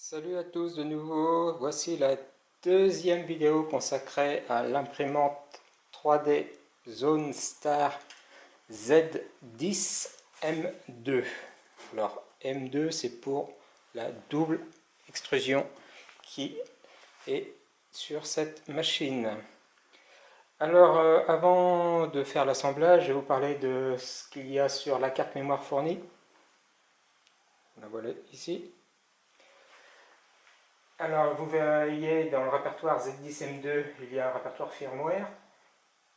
Salut à tous de nouveau, voici la deuxième vidéo consacrée à l'imprimante 3D Zone Star Z10 M2. Alors M2 c'est pour la double extrusion qui est sur cette machine. Alors avant de faire l'assemblage, je vais vous parler de ce qu'il y a sur la carte mémoire fournie. La voilà ici. Alors, vous voyez dans le répertoire Z10M2, il y a un répertoire firmware.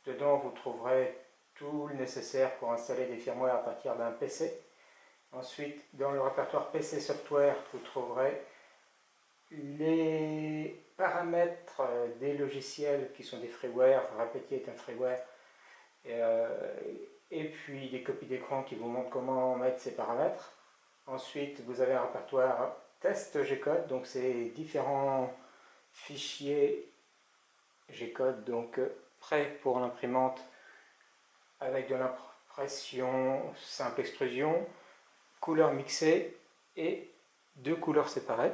Dedans, vous trouverez tout le nécessaire pour installer des firmwares à partir d'un PC. Ensuite, dans le répertoire PC Software, vous trouverez les paramètres des logiciels qui sont des freeware. Rapeti est un freeware. Et puis des copies d'écran qui vous montrent comment mettre ces paramètres. Ensuite, vous avez un répertoire test G-code, donc c'est différents fichiers G-code, donc prêts pour l'imprimante avec de l'impression simple extrusion, couleurs mixées et deux couleurs séparées.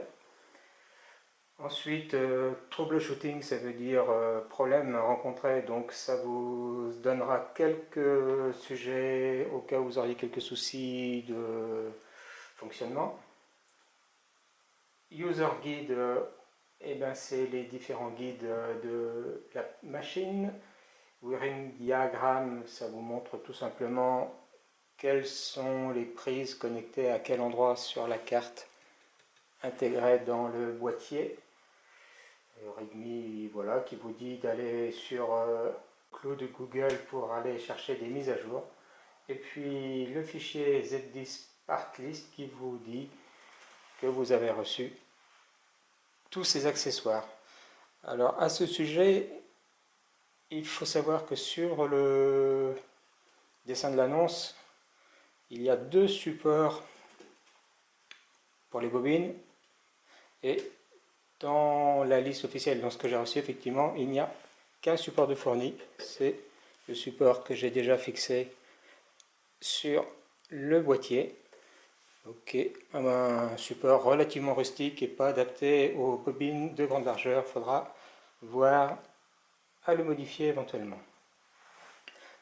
Ensuite, troubleshooting, ça veut dire problème rencontré, donc ça vous donnera quelques sujets au cas où vous auriez quelques soucis de fonctionnement. User guide, c'est les différents guides de la machine. Wiring diagram, ça vous montre tout simplement quelles sont les prises connectées à quel endroit sur la carte intégrée dans le boîtier. README, voilà, qui vous dit d'aller sur Cloud de Google pour aller chercher des mises à jour. Et puis le fichier Z10 Partlist qui vous dit que vous avez reçu tous ces accessoires. Alors à ce sujet, il faut savoir que sur le dessin de l'annonce, il y a deux supports pour les bobines et dans la liste officielle, dans ce que j'ai reçu, effectivement, il n'y a qu'un support de fourni. C'est le support que j'ai déjà fixé sur le boîtier. Ok, un support relativement rustique et pas adapté aux bobines de grande largeur. Il faudra voir à le modifier éventuellement.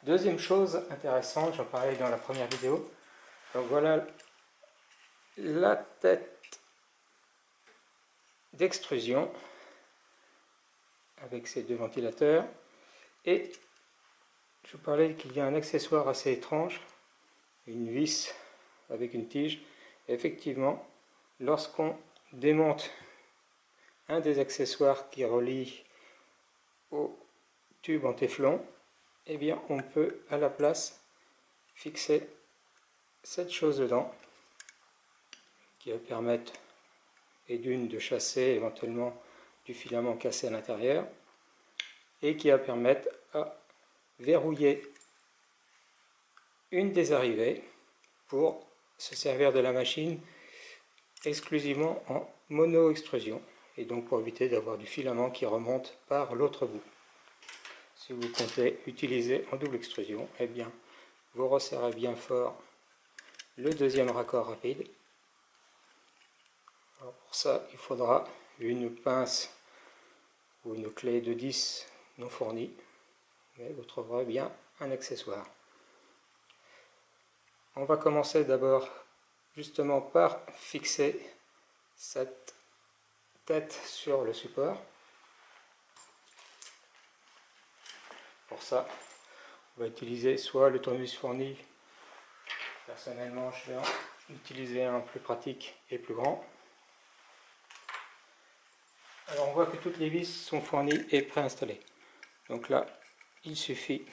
Deuxième chose intéressante, j'en parlais dans la première vidéo. Donc voilà la tête d'extrusion avec ces deux ventilateurs. Et je vous parlais qu'il y a un accessoire assez étrange, une vis avec une tige. Et effectivement, lorsqu'on démonte un des accessoires qui relie au tube en téflon, eh bien on peut à la place fixer cette chose dedans qui va permettre et d'une de chasser éventuellement du filament cassé à l'intérieur et qui va permettre à verrouiller une des arrivées pour se servir de la machine exclusivement en mono-extrusion et donc pour éviter d'avoir du filament qui remonte par l'autre bout. Si vous comptez utiliser en double extrusion, eh bien vous resserrez bien fort le deuxième raccord rapide. Alors pour ça, il faudra une pince ou une clé de 10 non fournie, mais vous trouverez bien un accessoire. On va commencer d'abord justement par fixer cette tête sur le support. Pour ça, on va utiliser soit le tournevis fourni. Personnellement, je vais en utiliser un plus pratique et plus grand. Alors on voit que toutes les vis sont fournies et préinstallées. Donc là, il suffit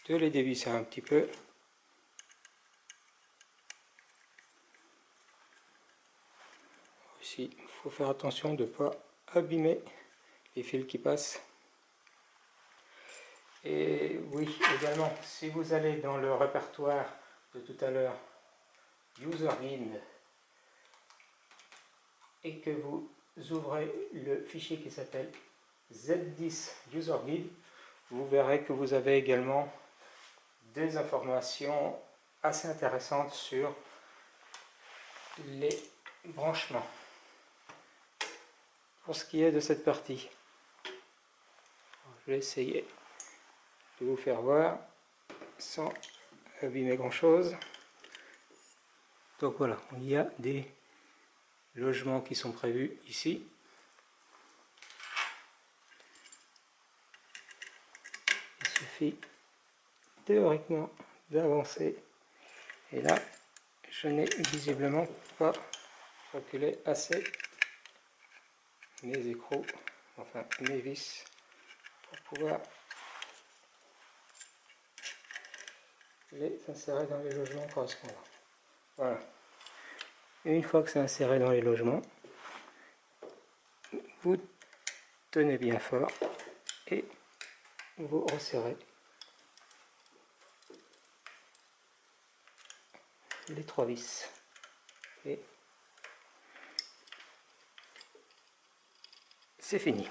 de les dévisser un petit peu. Ici, il faut faire attention de ne pas abîmer les fils qui passent. Et oui, également, si vous allez dans le répertoire de tout à l'heure, User Guide, et que vous ouvrez le fichier qui s'appelle Z10 User Guide, vous verrez que vous avez également des informations assez intéressantes sur les branchements. Pour ce qui est de cette partie, je vais essayer de vous faire voir sans abîmer grand chose. Donc voilà, il y a des logements qui sont prévus ici. Il suffit théoriquement d'avancer, et là je n'ai visiblement pas calculé assez mes écrous, enfin mes vis, pour pouvoir les insérer dans les logements correspondants. Voilà. Et une fois que c'est inséré dans les logements, vous tenez bien fort et vous resserrez les 3 vis. Et c'est fini.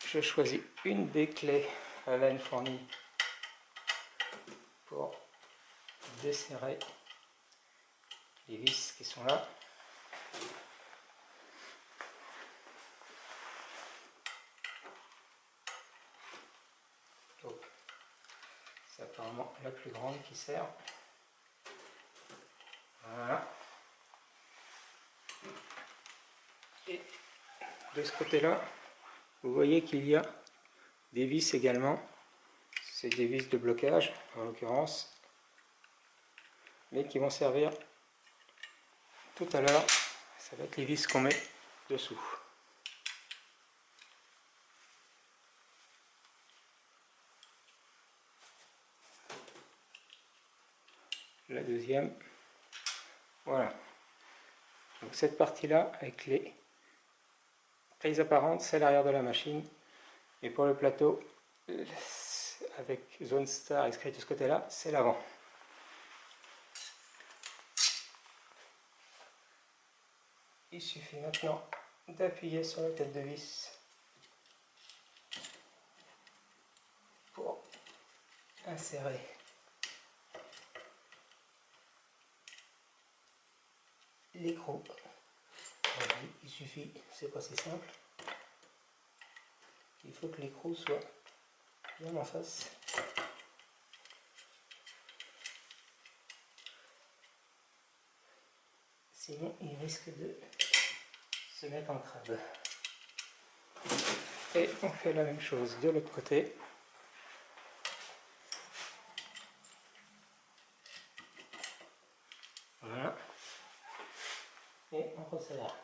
Je choisis une des clés à laine fournie pour desserrer les vis qui sont là. Donc, c'est apparemment la plus grande qui sert. Voilà. Et de ce côté-là, vous voyez qu'il y a des vis également. C'est des vis de blocage en l'occurrence, mais qui vont servir tout à l'heure. Ça va être les vis qu'on met dessous. La deuxième, voilà. Donc cette partie-là, avec les prises apparentes, c'est l'arrière de la machine. Et pour le plateau, avec zone star inscrite de ce côté-là, c'est l'avant. Il suffit maintenant d'appuyer sur la tête de vis pour insérer l'écrou. Il suffit, c'est pas si simple. Il faut que l'écrou soit bien en face. Sinon, il risque de se mettre en crabe. Et on fait la même chose de l'autre côté. Voilà. Et on resserre.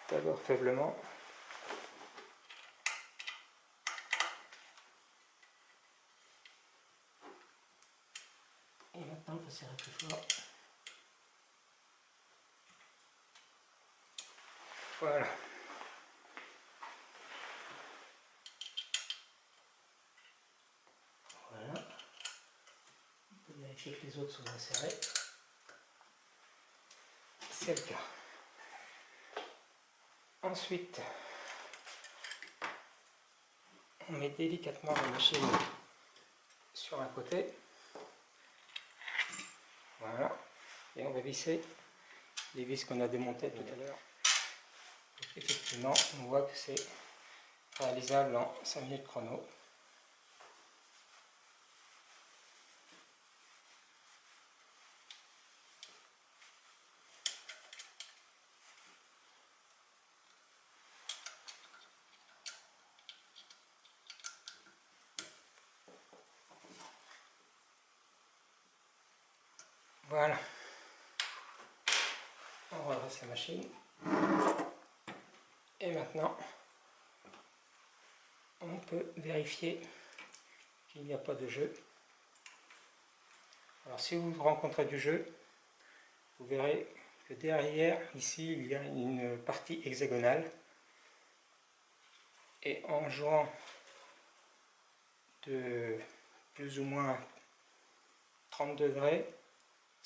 D'abord faiblement. Et maintenant, on peut serrer plus fort. Voilà. Voilà. On peut vérifier que les autres sont insérés. C'est le cas. Ensuite, on met délicatement la machine sur un côté. Voilà. Et on va visser les vis qu'on a démontées tout à l'heure. Effectivement, on voit que c'est réalisable en 5 minutes chrono. Voilà. On redresse la machine. Et maintenant, on peut vérifier qu'il n'y a pas de jeu. Alors si vous rencontrez du jeu, vous verrez que derrière, ici, il y a une partie hexagonale. Et en jouant de plus ou moins 30 degrés,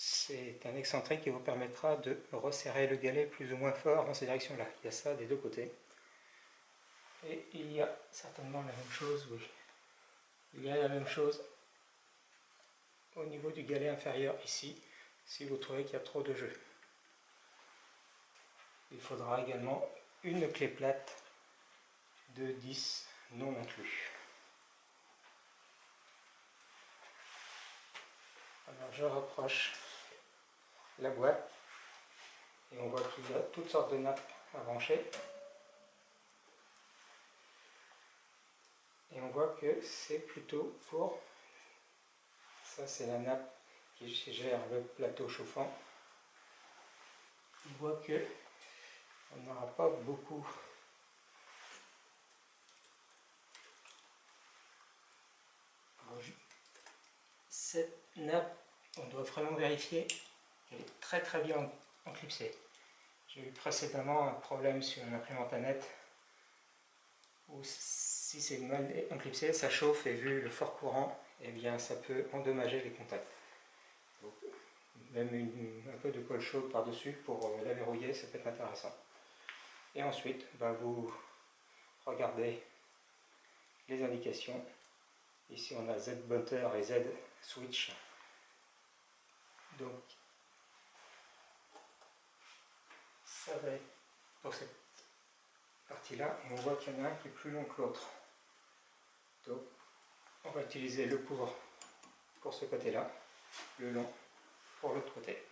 c'est un excentrique qui vous permettra de resserrer le galet plus ou moins fort dans ces directions-là. Il y a ça des deux côtés. Et il y a certainement la même chose, oui. Il y a la même chose au niveau du galet inférieur ici, si vous trouvez qu'il y a trop de jeu. Il faudra également une clé plate de 10 non inclus. Alors je rapproche la boîte et on voit qu'il y a toutes sortes de nappes à brancher. Et on voit que c'est plutôt pour... Ça c'est la nappe qui gère le plateau chauffant. On voit que on n'aura pas beaucoup cette nappe, on doit vraiment vérifier qu'elle est très bien enclipsée. J'ai eu précédemment un problème sur une imprimante à net où si c'est mal enclipsé, ça chauffe et vu le fort courant, eh bien ça peut endommager les contacts. Donc, même un peu de colle chaude par-dessus pour la verrouiller, ça peut être intéressant. Et ensuite, vous regardez les indications. Ici on a Z-Bunter et Z-Switch. Donc ça va être pour cette partie-là, et on voit qu'il y en a un qui est plus long que l'autre. Donc on va utiliser le pour ce côté-là, le long pour l'autre côté.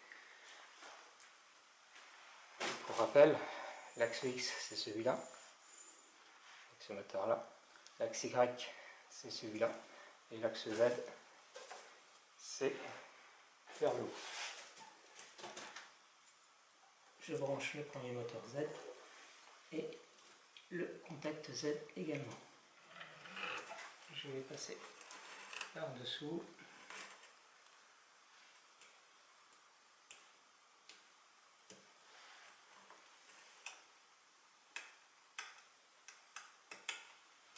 Pour rappel, l'axe X c'est celui-là, ce moteur-là. L'axe Y c'est celui-là. Et l'axe Z c'est vers le haut. Je branche le premier moteur Z et le contact Z également. Je vais passer par dessous.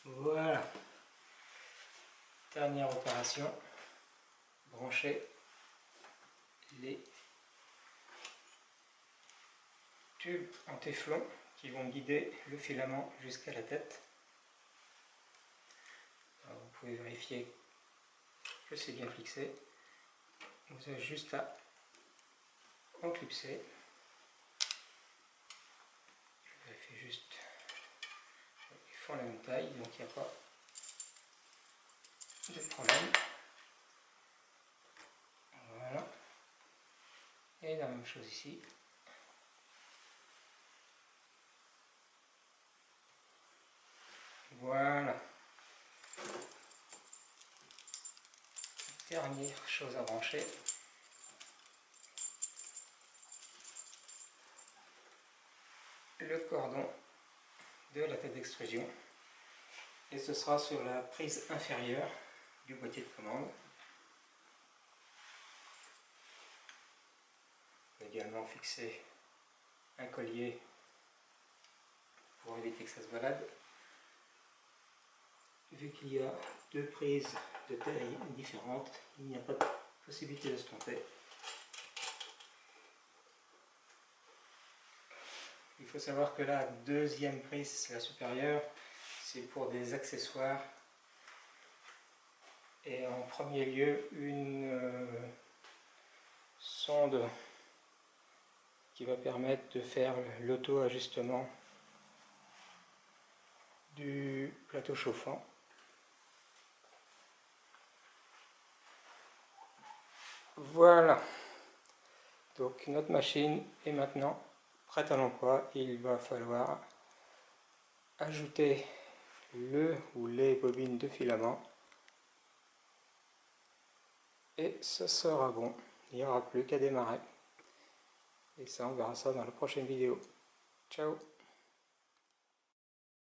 Voilà. Dernière opération, brancher les tubes en téflon qui vont guider le filament jusqu'à la tête. Alors, vous pouvez vérifier que c'est bien fixé. Vous avez juste à enclipser. Je vérifie juste. Ils font la même taille, donc il n'y a pas de problème. Voilà. Et la même chose ici. Voilà. Dernière chose à brancher. Le cordon de la tête d'extrusion. Et ce sera sur la prise inférieure du boîtier de commande. On peut également fixer un collier pour éviter que ça se balade. Vu qu'il y a deux prises de taille différentes, il n'y a pas de possibilité de se tromper. Il faut savoir que la deuxième prise, la supérieure, c'est pour des accessoires. Et en premier lieu, une sonde qui va permettre de faire l'auto-ajustement du plateau chauffant. Voilà, donc notre machine est maintenant prête à l'emploi. Il va falloir ajouter le ou les bobines de filament et ce sera bon. Il n'y aura plus qu'à démarrer. Et ça, on verra ça dans la prochaine vidéo. Ciao!